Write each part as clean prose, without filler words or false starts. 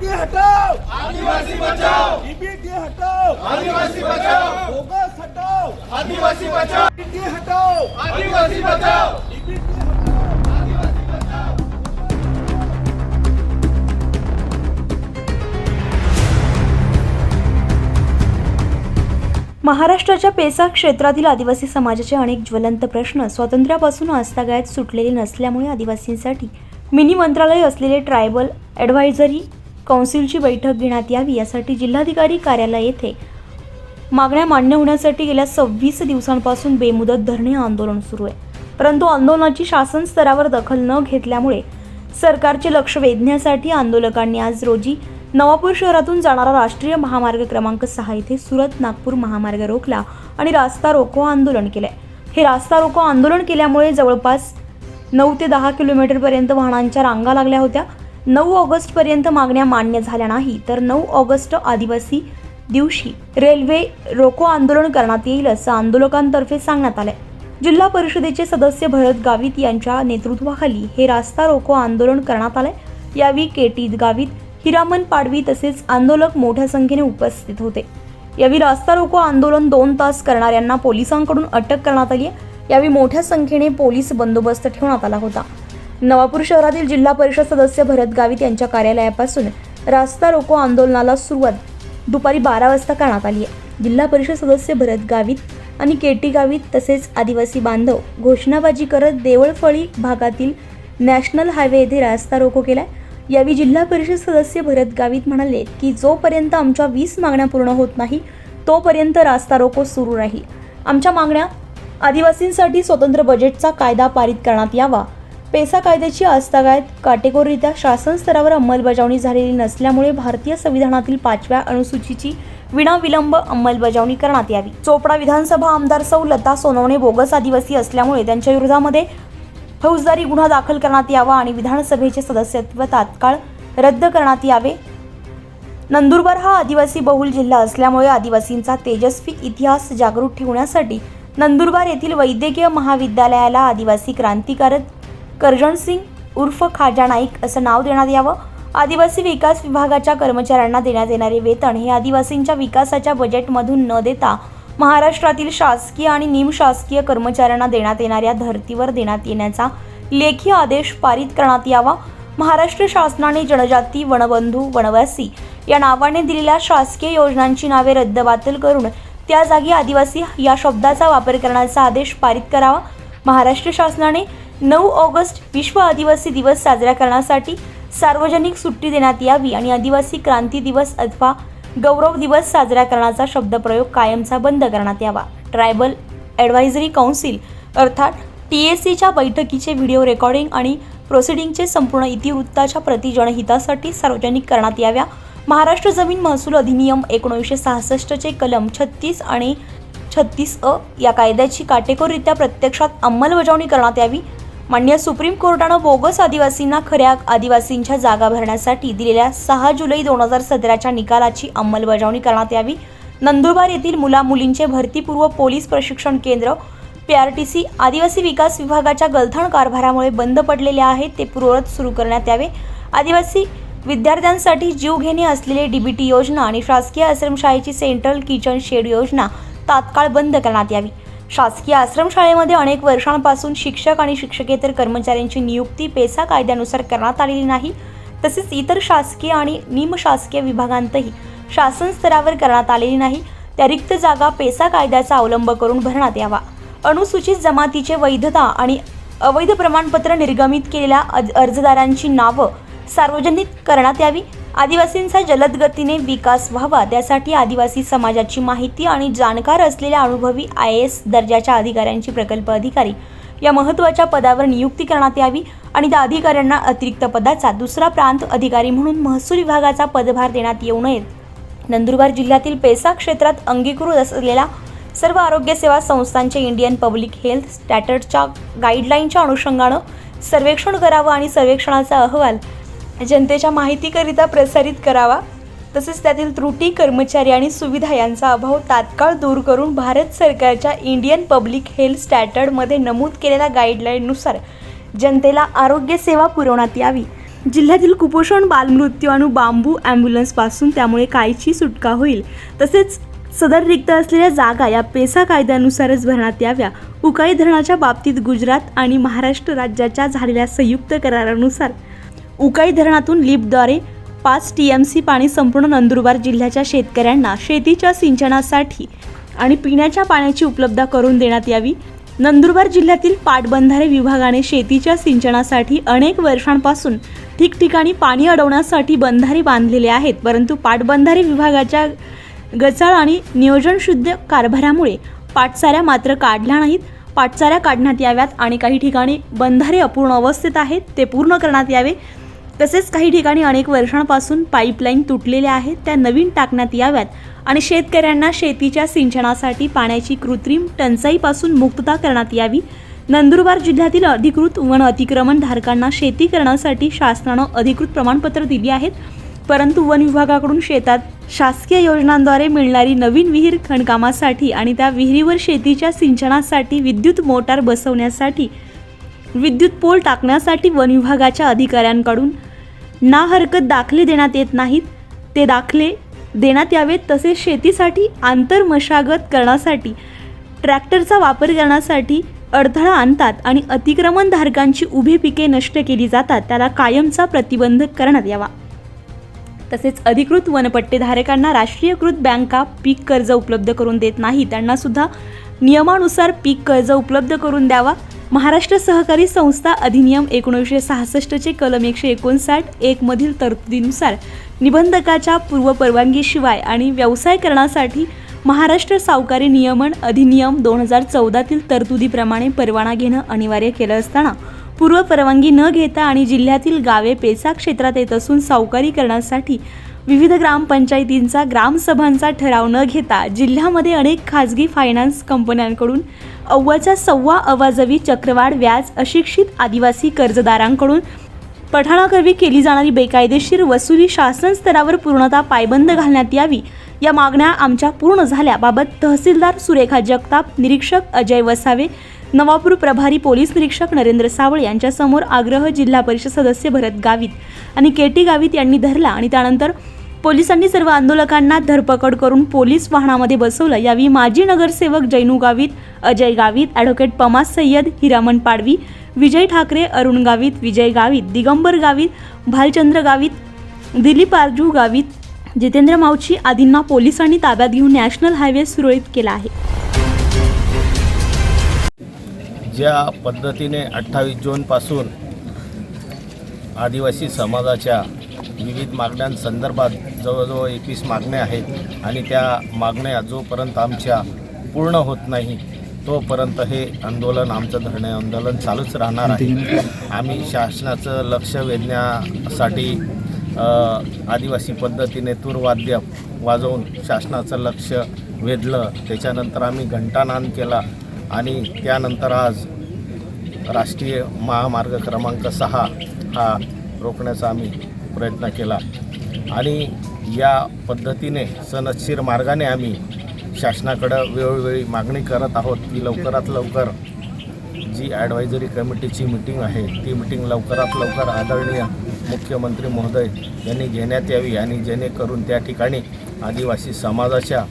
DBT हटाओ, आदिवासी बचाओ, DBT हटाओ, आदिवासी बचाओ, बोगस हटाओ, आदिवासी बचाओ, डीबीटी हटाओ, आदिवासी बचाओ, डीबीटी हटाओ। आदिवासी बचाओ। महाराष्ट्राच्या पेसा क्षेत्रातील आदिवासी समाजाचे अनेक ज्वलंत प्रश्न स्वातंत्र्यापासून आजतागायत सुटलेले नसल्यामुळे आदिवासींसाठी मिनी मंत्रालय असलेले ट्रायबल ॲडव्हायझरी काउन्सिलची बैठक घेण्यात यावी यासाठी जिल्हाधिकारी कार्यालय येथे मागण्या मान्य होण्यासाठी गेल्या 26 दिवसांपासून बेमुदत धरणे आंदोलन सुरू आहे. परंतु आंदोलनाची शासन स्तरावर दखल न घेतल्यामुळे सरकारचे लक्ष वेधण्यासाठी आंदोलकांनी आज रोजी नवापूर शहरातून जाणारा राष्ट्रीय महामार्ग क्रमांक 6 येथे सुरत नागपूर महामार्ग रोखला आणि रास्ता रोको आंदोलन केले. हे रास्ता रोको आंदोलन केल्यामुळे जवळपास 9 ते 10 किलोमीटरपर्यंत वाहनांच्या रांगा लागल्या होत्या. 9 ऑगस्टपर्यंत मागण्या मान्य झाल्या नाही तर 9 ऑगस्ट आदिवासी दिवशी रेल्वे रोको आंदोलन करण्यात येईल असं आंदोलकांतर्फे सांगण्यात आलंय. जिल्हा परिषदेचे सदस्य भरत गावित यांच्या नेतृत्वाखाली हे रास्ता रोको आंदोलन करण्यात आलंय. यावेळी केटी गावित, हिरामन पाडवी तसेच आंदोलक मोठ्या संख्येने उपस्थित होते. यावेळी रास्ता रोको आंदोलन 2 तास करणाऱ्यांना पोलिसांकडून अटक करण्यात आली आहे. यावेळी मोठ्या संख्येने पोलीस बंदोबस्त ठेवण्यात आला होता. नवापूर शहरातील जिल्हा परिषद सदस्य भरत गावित यांच्या कार्यालयापासून रास्ता रोको आंदोलनाला सुरुवात दुपारी 12 वाजता करण्यात आली आहे. जिल्हा परिषद सदस्य भरत गावित आणि केटी गावित तसेच आदिवासी बांधव घोषणाबाजी करत देवळफळी भागातील नॅशनल हायवे येथे रास्ता रोको केलाय. यावेळी जिल्हा परिषद सदस्य भरत गावित म्हणाले की जोपर्यंत आमच्या 20 मागण्या पूर्ण होत नाही तोपर्यंत रास्ता रोको सुरू राहील. आमच्या मागण्या आदिवासींसाठी स्वतंत्र बजेटचा कायदा पारित करण्यात यावा. पेसा कायद्याची आजतागायत काटेकोररित्या शासन स्तरावर अंमलबजावणी झालेली नसल्यामुळे भारतीय संविधानातील 5व्या अनुसूचीची विनाविलंब अंमलबजावणी करण्यात यावी. चोपडा विधानसभा आमदार सौ लता सोनवणे बोगस आदिवासी असल्यामुळे त्यांच्या विरोधामध्ये फौजदारी गुन्हा दाखल करण्यात यावा आणि विधानसभेचे सदस्यत्व तात्काळ रद्द करण्यात यावे. नंदुरबार हा आदिवासी बहुल जिल्हा असल्यामुळे आदिवासींचा तेजस्वी इतिहास जागृत ठेवण्यासाठी नंदुरबार येथील वैद्यकीय महाविद्यालयाला आदिवासी क्रांतिकारक करजण सिंग उर्फ खाजा नाईक असं नाव देण्यात यावं. आदिवासी विकास विभागाच्या कर्मचाऱ्यांना देण्यात येणारे वेतन हे आदिवासींच्या विकासाच्या बजेटमधून न देता महाराष्ट्रातील शासकीय आणि निमशासकीय कर्मचाऱ्यांना देण्यात येणाऱ्या धर्तीवर देण्यात येण्याचा लेखी आदेश पारित करण्यात यावा. महाराष्ट्र शासनाने जनजाती, वनबंधू, वनवासी या नावाने दिलेल्या शासकीय योजनांची नावे रद्दबातल करून त्या जागी आदिवासी या शब्दाचा वापर करण्याचा आदेश पारित करावा. महाराष्ट्र शासनाने 9 ऑगस्ट विश्व आदिवासी दिवस साजरा करण्यासाठी सार्वजनिक सुट्टी देण्यात यावी आणि आदिवासी क्रांती दिवस अथवा गौरव दिवस साजरा करण्याचा शब्दप्रयोग कायमचा बंद करण्यात यावा. ट्रायबल ॲडव्हायझरी काउन्सिल अर्थात TACच्या बैठकीचे व्हिडिओ रेकॉर्डिंग आणि प्रोसिडिंगचे संपूर्ण इतिवृत्ताच्या प्रती जनहितासाठी सार्वजनिक करण्यात याव्या. महाराष्ट्र जमीन महसूल अधिनियम 1966चे कलम 36 आणि 36A या कायद्याची काटेकोररित्या प्रत्यक्षात अंमलबजावणी करण्यात यावी. माननीय सुप्रीम कोर्टानं बोगस आदिवासींना खऱ्या आदिवासींच्या जागा भरण्यासाठी दिलेल्या 6 जुलै 2017च्या निकालाची अंमलबजावणी करण्यात यावी. नंदुरबार येथील मुला-मुलींचे भरतीपूर्व पोलीस प्रशिक्षण केंद्र PRTC आदिवासी विकास विभागाच्या गलथान कारभारामुळे बंद पडलेले आहे ते पूर्ववत सुरू करण्यात यावे. आदिवासी विद्यार्थ्यांसाठी जीवघेणी असलेले DBT योजना आणि शासकीय आश्रमशाळेची सेंट्रल किचन शेड योजना तात्काळ बंद करण्यात यावी. शासकीय आश्रमशाळेमध्ये अनेक वर्षांपासून शिक्षक आणि शिक्षकेतर कर्मचाऱ्यांची नियुक्ती पेसा कायद्यानुसार करण्यात आलेली नाही. तसेच इतर शासकीय आणि निमशासकीय विभागांतही शासन स्तरावर करण्यात आलेली नाही. त्या रिक्त जागा पेसा कायद्याचा अवलंब करून भरण्यात यावा. अनुसूचित जमातीचे वैधता आणि अवैध प्रमाणपत्र निर्गमित केलेल्या अर्जदारांची नावं सार्वजनिक करण्यात यावी. आदिवासींचा जलद गतीने विकास व्हावा त्यासाठी आदिवासी समाजाची माहिती आणि जाणकार असलेल्या अनुभवी IAS दर्जाच्या अधिकाऱ्यांची प्रकल्प अधिकारी या महत्त्वाच्या पदावर नियुक्ती करण्यात यावी आणि त्या अधिकाऱ्यांना अतिरिक्त पदाचा दुसरा प्रांत अधिकारी म्हणून महसूल विभागाचा पदभार देण्यात येऊ नयेत. नंदुरबार जिल्ह्यातील पेसा क्षेत्रात अंगीकृत असलेल्या सर्व आरोग्य सेवा संस्थांचे इंडियन पब्लिक हेल्थ स्टँडर्डच्या गाईडलाईनच्या अनुषंगानं सर्वेक्षण करावं आणि सर्वेक्षणाचा अहवाल जनतेच्या माहितीकरिता प्रसारित करावा. तसेच त्यातील त्रुटी, कर्मचारी आणि सुविधा यांचा अभाव तात्काळ दूर करून भारत सरकारच्या इंडियन पब्लिक हेल्थ स्टँडर्डमध्ये नमूद केलेल्या गाईडलाईननुसार जनतेला आरोग्य सेवा पुरवण्यात यावी. जिल्ह्यातील कुपोषण, बालमृत्यू आणि बांबू ॲम्ब्युलन्सपासून त्यामुळे कायची सुटका होईल. तसेच सदर रिक्त असलेल्या जागा या पेसा कायद्यानुसारच भरण्यात याव्या. उकाई धरणाच्या बाबतीत गुजरात आणि महाराष्ट्र राज्याच्या झालेल्या संयुक्त करारानुसार उकाई धरणातून लिफ्टद्वारे 5 TMC पाणी संपूर्ण नंदुरबार जिल्ह्याच्या शेतकऱ्यांना शेतीच्या सिंचनासाठी आणि पिण्याच्या पाण्याची उपलब्धता करून देण्यात यावी. नंदुरबार जिल्ह्यातील पाटबंधारे विभागाने शेतीच्या सिंचनासाठी अनेक वर्षांपासून ठिकठिकाणी पाणी अडवण्यासाठी बंधारे बांधलेले आहेत, परंतु पाटबंधारे विभागाच्या गचाळ आणि नियोजनशुद्ध कारभारामुळे पाटसाऱ्या मात्र काढल्या नाहीत. पाटसाऱ्या काढण्यात याव्यात आणि काही ठिकाणी बंधारे अपूर्ण अवस्थेत आहेत, ते पूर्ण करण्यात यावे. तसेच काही ठिकाणी अनेक वर्षांपासून पाईपलाईन तुटलेल्या आहेत, त्या नवीन टाकण्यात याव्यात आणि शेतकऱ्यांना शेतीच्या सिंचनासाठी पाण्याची कृत्रिम टंचाईपासून मुक्तता करण्यात यावी. नंदुरबार जिल्ह्यातील अधिकृत वन अतिक्रमण धारकांना शेती करण्यासाठी शासनानं अधिकृत प्रमाणपत्र दिली आहेत, परंतु वन विभागाकडून शेतात शासकीय योजनांद्वारे मिळणारी नवीन विहीर खणकामासाठी आणि त्या विहिरीवर शेतीच्या सिंचनासाठी विद्युत मोटार बसवण्यासाठी विद्युत पोल टाकण्यासाठी वन विभागाच्या अधिकाऱ्यांकडून ना हरकत दाखले देण्यात येत नाहीत, ते दाखले देण्यात यावेत. तसेच शेतीसाठी आंतर मशागत करण्यासाठी ट्रॅक्टरचा वापर करण्यासाठी अडथळा आणतात आणि अतिक्रमणधारकांची उभी पिके नष्ट केली जातात, त्याला कायमचा प्रतिबंध करण्यात यावा. तसेच अधिकृत वनपट्टेधारकांना राष्ट्रीयकृत बँका पीक कर्ज उपलब्ध करून देत नाही, त्यांना सुद्धा नियमानुसार पीक कर्ज उपलब्ध करून द्यावा. महाराष्ट्र सहकारी संस्था अधिनियम 1966 कलम 159(1) मधील तरतुदीनुसार निबंधकाच्या पूर्वपरवानगीशिवाय आणि व्यवसाय करण्यासाठी महाराष्ट्र सावकारी नियमन अधिनियम 2014 तरतुदीप्रमाणे परवाना घेणं अनिवार्य केलं असताना पूर्वपरवानगी न घेता आणि जिल्ह्यातील गावे पेसा क्षेत्रात येत असून सावकारी करण्यासाठी विविध ग्रामपंचायतींचा ग्रामसभांचा ठराव न घेता जिल्ह्यामध्ये अनेक खाजगी फायनान्स कंपन्यांकडून अव्वाच्या सव्वा अवाजवी चक्रवाढ व्याज अशिक्षित आदिवासी कर्जदारांकडून पठाणाकरवी केली जाणारी बेकायदेशीर वसुली शासन स्तरावर पूर्णतः पायबंद घालण्यात यावी. या मागण्या आमच्या पूर्ण झाल्याबाबत तहसीलदार सुरेखा जगताप, निरीक्षक अजय वसावे, नवापूर प्रभारी पोलीस निरीक्षक नरेंद्र सावळे यांच्यासमोर आग्रह जिल्हा परिषद सदस्य भरत गावित आणि केटी गावित यांनी धरला आणि त्यानंतर पोलिसांनी सर्व आंदोलकांना धरपकड करून पोलीस वाहनामध्ये बसवलं. यावेळी माजी नगरसेवक जैनू गावित, अजय गावित, ॲडव्होकेट पमास सय्यद, हिरामन पाडवी, विजय ठाकरे, अरुण गावित, विजय गावित, दिगंबर गावित, भालचंद्र गावित, दिलीप आरजू गावित, जितेंद्र मावची आदींना पोलिसांनी ताब्यात घेऊन नॅशनल हायवे सुरळीत केला आहे. ज्या पद्धतीने 28 जूनपासून आदिवासी समाजाच्या विविध मागण्यांसंदर्भात जवळजवळ 21 मागण्या आहेत आणि त्या मागण्या जोपर्यंत आमच्या पूर्ण होत नाही तोपर्यंत हे आंदोलन, आमचं धरणे आंदोलन चालूच राहणार आहे. आम्ही शासनाचं लक्ष वेधण्यासाठी आदिवासी पद्धतीने तूरवाद्य वाजवून शासनाचं लक्ष वेधलं. त्याच्यानंतर आम्ही घंटानाद केला आणि त्यानंतर आज राष्ट्रीय महामार्ग क्रमांक 6 हा रोखण्याचा आम्ही प्रयत्न केला आणि या पद्धतीने सनदशीर मार्गाने आम्ही शासनाकडं वेळोवेळी मागणी करत आहोत की लवकरात लवकर जी ॲडवायझरी कमिटीची मीटिंग आहे ती मीटिंग लवकरात लवकर आदरणीय मुख्यमंत्री महोदय यांनी घेण्यात यावी आणि जेणेकरून त्या ठिकाणी आदिवासी समाजाच्या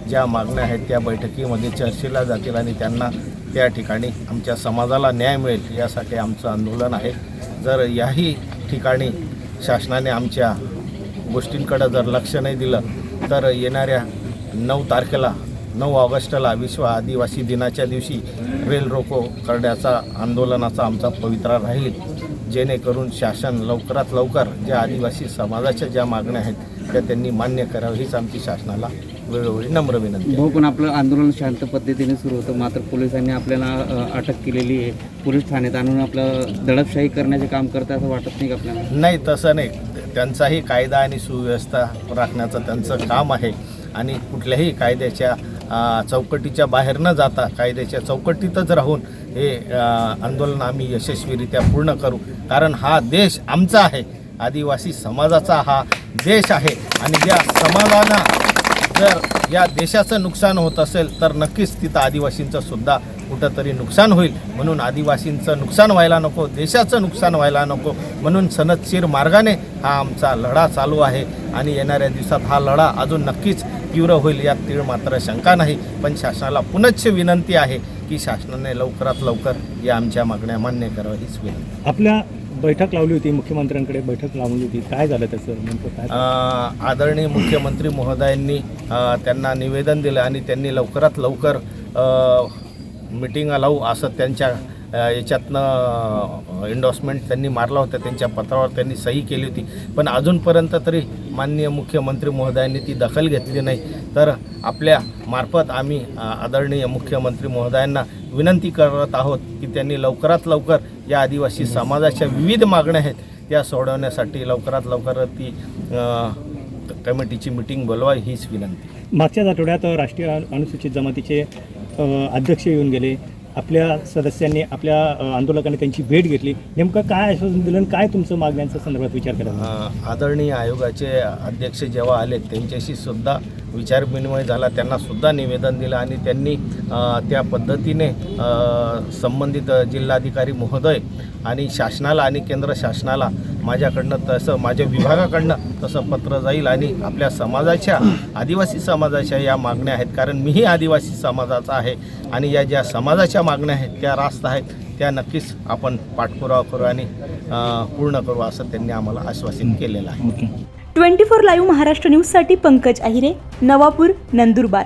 ज्या मागण्या आहेत त्या बैठकीमध्ये चर्चेला जातील आणि त्यांना त्या ठिकाणी आमच्या समाजाला न्याय मिळेल यासाठी आमचं आंदोलन आहे. जर याही ठिकाणी शासनाने आमच्या गोष्टींकडं जर लक्ष नाही दिलं तर येणाऱ्या 9 ऑगस्टला विश्व आदिवासी दिनाच्या दिवशी रेल रोको करण्याचा आंदोलनाचा आमचा पवित्रा राहील, जेणेकरून शासन लवकरात लवकर ज्या आदिवासी समाजाच्या ज्या मागण्या आहेत त्या त्यांनी मान्य करावं हीच आमची शासनाला वेळोवेळी नम्र विनंती. भाऊ, पण आपलं आंदोलन शांत पद्धतीने सुरू होतं, मात्र पोलिसांनी आपल्याला अटक केलेली आहे. पोलीस ठाण्यात आणून आपलं दडपशाही करण्याचे काम करतं असं वाटत नाही का आपल्याला? नाही, तसं नाही. त्यांचाही कायदा आणि सुव्यवस्था राखण्याचं त्यांचं काम आहे आणि कुठल्याही कायद्याच्या चौकटीच्या बाहेर न जाता कायद्याच्या चौकटीतच राहून हे आंदोलन आम्ही यशस्वीरित्या पूर्ण करू. कारण हा देश आमचा आहे, आदिवासी समाजाचा हा देश आहे आणि या समाजानं जर या देशाचं नुकसान होत असेल तर नक्कीच तिथं आदिवासींचं सुद्धा कुठंतरी नुकसान होईल, म्हणून आदिवासींचं नुकसान व्हायला नको, देशाचं नुकसान व्हायला नको, म्हणून सनदशीर मार्गाने हा आमचा लढा चालू आहे आणि येणाऱ्या दिवसात हा लढा अजून नक्कीच तीव्र होईल, यात तीळ मात्र शंका नाही. पण शासनाला पुनश्च विनंती आहे की शासनाने लवकरात लवकर या आमच्या मागण्या मान्य कराव्या हीच विनंती. आपल्या बैठक लावली होती, मुख्यमंत्र्यांकडे बैठक लावली होती, काय झालं त्याचं नेमकं काय? आदरणीय मुख्यमंत्री महोदयांनी त्यांना निवेदन दिलं आणि त्यांनी लवकरात लवकर मीटिंग लावू असं त्यांच्या याच्यातनं एन्डॉर्समेंट त्यांनी मारला होता, त्यांच्या पत्रावर त्यांनी सही केली होती. पण अजूनपर्यंत तरी माननीय मुख्यमंत्री महोदयांनी ती दखल घेतली नाही. तर आपल्या मार्फत आम्ही आदरणीय मुख्यमंत्री महोदयांना विनंती करत आहोत की त्यांनी लवकरात लवकर या आदिवासी समाजाच्या विविध मागण्या आहेत त्या सोडवण्यासाठी लवकरात लवकर ती कमिटीची मीटिंग बोलवावी हीच विनंती. मागच्याच आठवड्यात राष्ट्रीय अनुसूचित जमातीचे अध्यक्ष येऊन गेले, आपल्या सदस्यांनी आपल्या आंदोलकांनी त्यांची भेट घेतली, नेमकं काय आश्वासन दिलं, काय तुमचं मागण्यांच्या संदर्भात विचार करा? आदरणीय आयोगाचे अध्यक्ष जेव्हा आले त्यांच्याशी सुद्धा विचारविनिमय झाला, त्यांना सुद्धा निवेदन दिलं आणि त्यांनी त्या पद्धतीने संबंधित जिल्हाधिकारी महोदय आणि शासनाला आणि केंद्र शासनाला माझ्याकडनं तसं माझ्या विभागाकडनं तसं पत्र जाईल आणि आपल्या समाजाच्या आदिवासी समाजाच्या या मागण्या आहेत, कारण मीही आदिवासी समाजाचा आहे आणि या ज्या समाजाच्या मागण्या आहेत त्या रास्त आहेत, त्या नक्कीच आपण पाठपुरावा करू आणि पूर्ण करू असं त्यांनी आम्हाला आश्वासन केलेलं आहे. 24 लाईव्ह महाराष्ट्र न्यूजसाठी पंकज अहिरे, नवापूर, नंदुरबार.